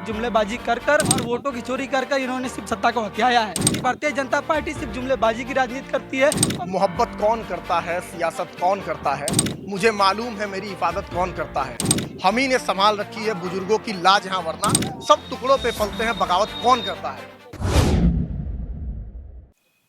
सिर्फ जुमलेबाजी कर कर और वोटों की चोरी कर कर इन्होंने सिर्फ सत्ता को हथियाया है। भारतीय जनता पार्टी सिर्फ जुमलेबाजी की राजनीति करती है। मोहब्बत कौन करता है, सियासत कौन करता है, मुझे मालूम है मेरी हिफाजत कौन करता है। हम ही ने संभाल रखी है बुजुर्गों की लाज यहाँ, वरना सब टुकड़ों पे पलते हैं, बगावत कौन करता है।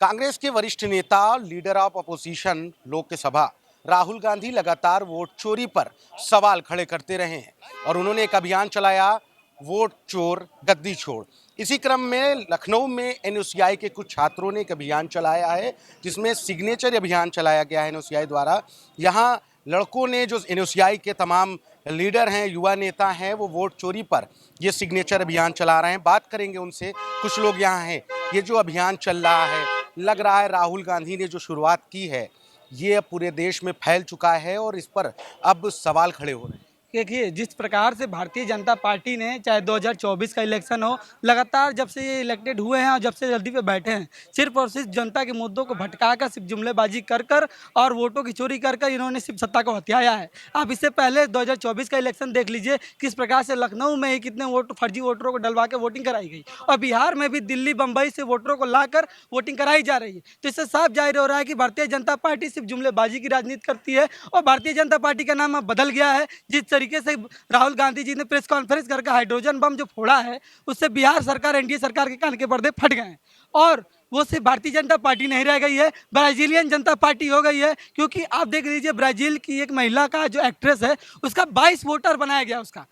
कांग्रेस के वरिष्ठ नेता leader of opposition Lok Sabha Rahul Gandhi लगातार वोट चोरी पर सवाल खड़े करते रहे हैं और उन्होंने एक अभियान चलाया, वोट चोर गद्दी छोड़। इसी क्रम में लखनऊ में एनएसयूआई के कुछ छात्रों ने एक अभियान चलाया है जिसमें सिग्नेचर अभियान चलाया गया है एनएसयूआई द्वारा। यहाँ लड़कों ने, जो एनएसयूआई के तमाम लीडर हैं, युवा नेता हैं, वो वोट चोरी पर ये सिग्नेचर अभियान चला रहे हैं। बात करेंगे उनसे। कुछ लोग यहाँ हैं। ये जो अभियान चल रहा है, लग रहा है राहुल गांधी ने जो शुरुआत की है ये पूरे देश में फैल चुका है और इस पर अब सवाल खड़े हो रहे हैं। देखिए, जिस प्रकार से भारतीय जनता पार्टी ने, चाहे 2024 का इलेक्शन हो, लगातार जब से ये इलेक्टेड हुए हैं और जब से जल्दी पे बैठे हैं, सिर्फ और सिर्फ जनता के मुद्दों को भटकाकर सिर्फ जुमलेबाजी कर कर और वोटों की चोरी कर कर इन्होंने सिर्फ सत्ता को हथियाया है। आप इससे पहले 2024 का इलेक्शन देख लीजिए, किस प्रकार से लखनऊ में ही कितने फर्जी वोटरों को डलवा के वोटिंग कराई गई और बिहार में भी दिल्ली बम्बई से वोटरों को लाकर वोटिंग कराई जा रही है। तो इससे साफ जाहिर हो रहा है कि भारतीय जनता पार्टी सिर्फ जुमलेबाजी की राजनीति करती है और भारतीय जनता पार्टी का नाम अब बदल गया है। जिस तरीके से राहुल गांधी जी ने प्रेस कॉन्फ्रेंस करके हाइड्रोजन बम जो फोड़ा है, उससे बिहार सरकार, एनडीए सरकार के कान के पर्दे फट गए हैं और वो सिर्फ भारतीय जनता पार्टी नहीं रह गई है, ब्राजीलियन जनता पार्टी हो गई है। क्योंकि आप देख लीजिए, ब्राजील की एक महिला का जो एक्ट्रेस है, उसका 22 वोटर बनाया गया उसका।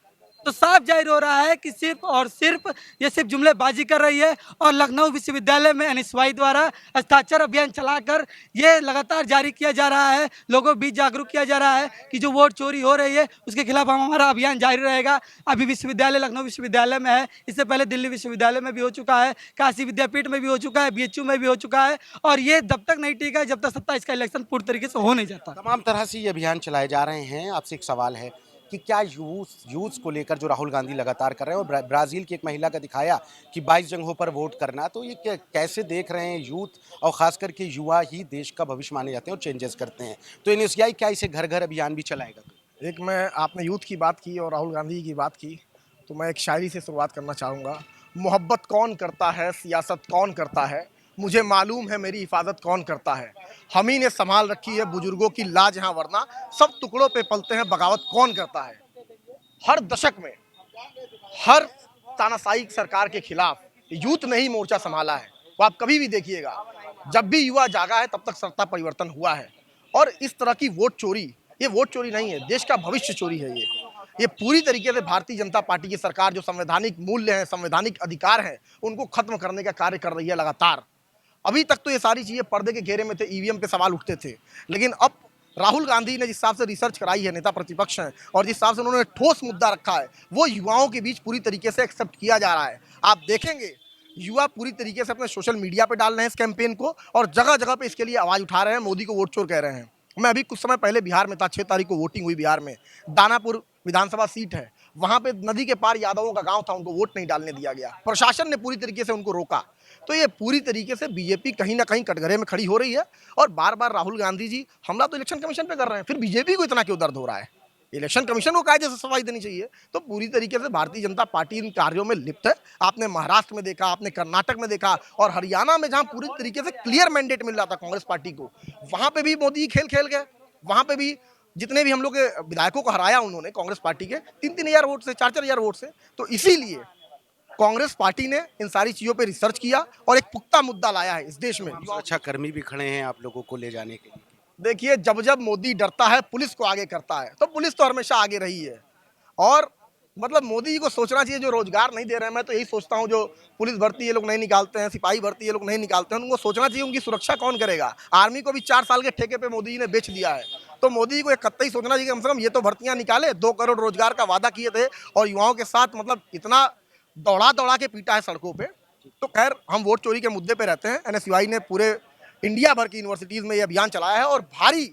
तो साफ जाहिर हो रहा है कि सिर्फ और सिर्फ ये सिर्फ जुमलेबाजी कर रही है और लखनऊ विश्वविद्यालय में एनएसयूआई द्वारा हस्ताक्षर अभियान चलाकर ये लगातार जारी किया जा रहा है, लोगों को बीच जागरूक किया जा रहा है कि जो वोट चोरी हो रही है उसके खिलाफ हमारा अभियान जारी रहेगा। अभी विश्वविद्यालय लखनऊ विश्वविद्यालय में है, इससे पहले दिल्ली विश्वविद्यालय में भी हो चुका है, काशी विद्यापीठ में भी हो चुका है, बीएचयू में भी हो चुका है और ये तब तक नहीं टिका जब तक 27 का इलेक्शन पूरी तरीके से हो नहीं जाता। तमाम तरह से ये अभियान चलाए जा रहे हैं। आपसे एक सवाल है कि क्या यूथ को लेकर जो राहुल गांधी लगातार कर रहे हैं, और ब्राजील की एक महिला का दिखाया कि 22 जगहों पर वोट करना, तो ये कैसे देख रहे हैं? यूथ और खास करके युवा ही देश का भविष्य माने जाते हैं और चेंजेस करते हैं, तो एनएसयूआई क्या इसे घर घर अभियान भी चलाएगा? एक, मैं आपने यूथ की बात की और राहुल गांधी की बात की, तो मैं एक शायरी से शुरुआत करना चाहूँगा। मोहब्बत कौन करता है, सियासत कौन करता है, मुझे मालूम है मेरी हिफाजत कौन करता है। हम ही ने संभाल रखी है बुजुर्गों की लाज यहाँ, वरना सब टुकड़ों पे पलते हैं, बगावत कौन करता है। हर दशक में, हर तानाशाही सरकार के खिलाफ यूथ ने ही मोर्चा संभाला है। वो आप कभी भी देखिएगा, जब भी युवा जागा है तब तक सत्ता परिवर्तन हुआ है। और इस तरह की वोट चोरी, ये वोट चोरी नहीं है, देश का भविष्य चोरी है। ये पूरी तरीके से भारतीय जनता पार्टी की सरकार जो संवैधानिक मूल्य हैं, संवैधानिक अधिकार हैं, उनको खत्म करने का कार्य कर रही है लगातार। अभी तक तो ये सारी चीजें पर्दे के घेरे में थे, ईवीएम पे सवाल उठते थे, लेकिन अब राहुल गांधी ने जिस हिसाब से रिसर्च कराई है, नेता प्रतिपक्ष हैं, और जिस हिसाब से उन्होंने ठोस मुद्दा रखा है, वो युवाओं के बीच पूरी तरीके से एक्सेप्ट किया जा रहा है। आप देखेंगे, युवा पूरी तरीके से अपने सोशल मीडिया पे डाल रहे हैं इस कैंपेन को और जगह जगह पे इसके लिए आवाज उठा रहे हैं, मोदी को वोट चोर कह रहे हैं। मैं अभी कुछ समय पहले बिहार में था, 6 तारीख को वोटिंग हुई बिहार में। दानापुर विधानसभा सीट है, वहां पे नदी के पार यादवों का गांव था, उनको वोट नहीं डालने दिया गया, प्रशासन ने पूरी तरीके से उनको रोका। तो ये पूरी तरीके से बीजेपी कहीं ना कहीं कटघरे में खड़ी हो रही है और बार बार राहुल गांधी जी हमला तो इलेक्शन कमीशन पे कर रहे हैं, फिर बीजेपी को इतना क्यों दर्द हो रहा है? इलेक्शन कमीशन को कायदे से सफाई देनी चाहिए। तो पूरी तरीके से भारतीय जनता पार्टी इन कार्यों में लिप्त है। आपने महाराष्ट्र में देखा, आपने कर्नाटक में देखा और हरियाणा में, जहां पूरी तरीके से क्लियर मैंडेट मिल रहा था कांग्रेस पार्टी को, वहां पे भी मोदी खेल खेल गए। वहां पे भी जितने भी हम लोग के विधायकों को हराया उन्होंने, कांग्रेस पार्टी के 3-3 हजार वोट से, 4-4 हजार वोट से। तो इसीलिए कांग्रेस पार्टी ने इन सारी चीजों पे रिसर्च किया और एक पुख्ता मुद्दा लाया है इस देश में। अच्छा, कर्मी भी खड़े हैं आप लोगों को ले जाने के लिए। देखिए, जब जब मोदी डरता है, पुलिस को आगे करता है, तो पुलिस तो हमेशा आगे रही है। और मतलब मोदी जी को सोचना चाहिए, जो रोजगार नहीं दे रहे हैं, मैं तो यही सोचता हूँ, जो पुलिस भर्ती ये लोग नहीं निकालते हैं, सिपाही भर्ती ये लोग नहीं निकालते हैं, उनको सोचना चाहिए उनकी सुरक्षा कौन करेगा। आर्मी को भी 4 साल के ठेके पे मोदी जी ने बेच दिया है। तो मोदी जी को एक कतई सोचना चाहिए, कम से कम ये तो भर्तियां निकाले। 2 करोड़ रोजगार का वादा किए थे और युवाओं के साथ मतलब इतना दौड़ा दौड़ा के पीटा है सड़कों पे। तो खैर, हम वोट चोरी के मुद्दे पे रहते हैं। एनएसयूआई ने पूरे इंडिया भर की यूनिवर्सिटीज में ये अभियान चलाया है और भारी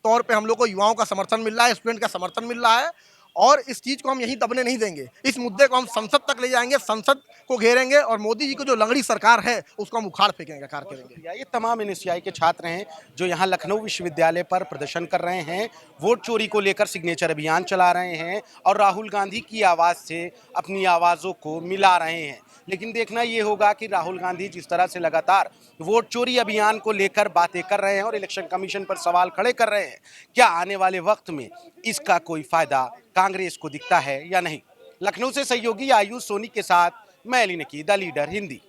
तौर पे हम लोग को युवाओं का समर्थन मिल रहा है, स्टूडेंट का समर्थन मिल रहा है। और इस चीज को हम यहीं दबने नहीं देंगे। इस मुद्दे को हम संसद तक ले जाएंगे, संसद को घेरेंगे और मोदी जी को जो लंगड़ी सरकार है उसको हम उखाड़ फेंकेंगे, कार करेंगे। ये तमाम एनएसयूआई के छात्र हैं जो यहाँ लखनऊ विश्वविद्यालय पर प्रदर्शन कर रहे हैं, वोट चोरी को लेकर सिग्नेचर अभियान चला रहे हैं और राहुल गांधी की आवाज से अपनी आवाजों को मिला रहे हैं। लेकिन देखना ये होगा कि राहुल गांधी जिस तरह से लगातार वोट चोरी अभियान को लेकर बातें कर रहे हैं और इलेक्शन कमीशन पर सवाल खड़े कर रहे हैं, क्या आने वाले वक्त में इसका कोई फायदा कांग्रेस को दिखता है या नहीं। लखनऊ से सहयोगी आयुष सोनी के साथ मैं अली नकी, द लीडर हिंदी।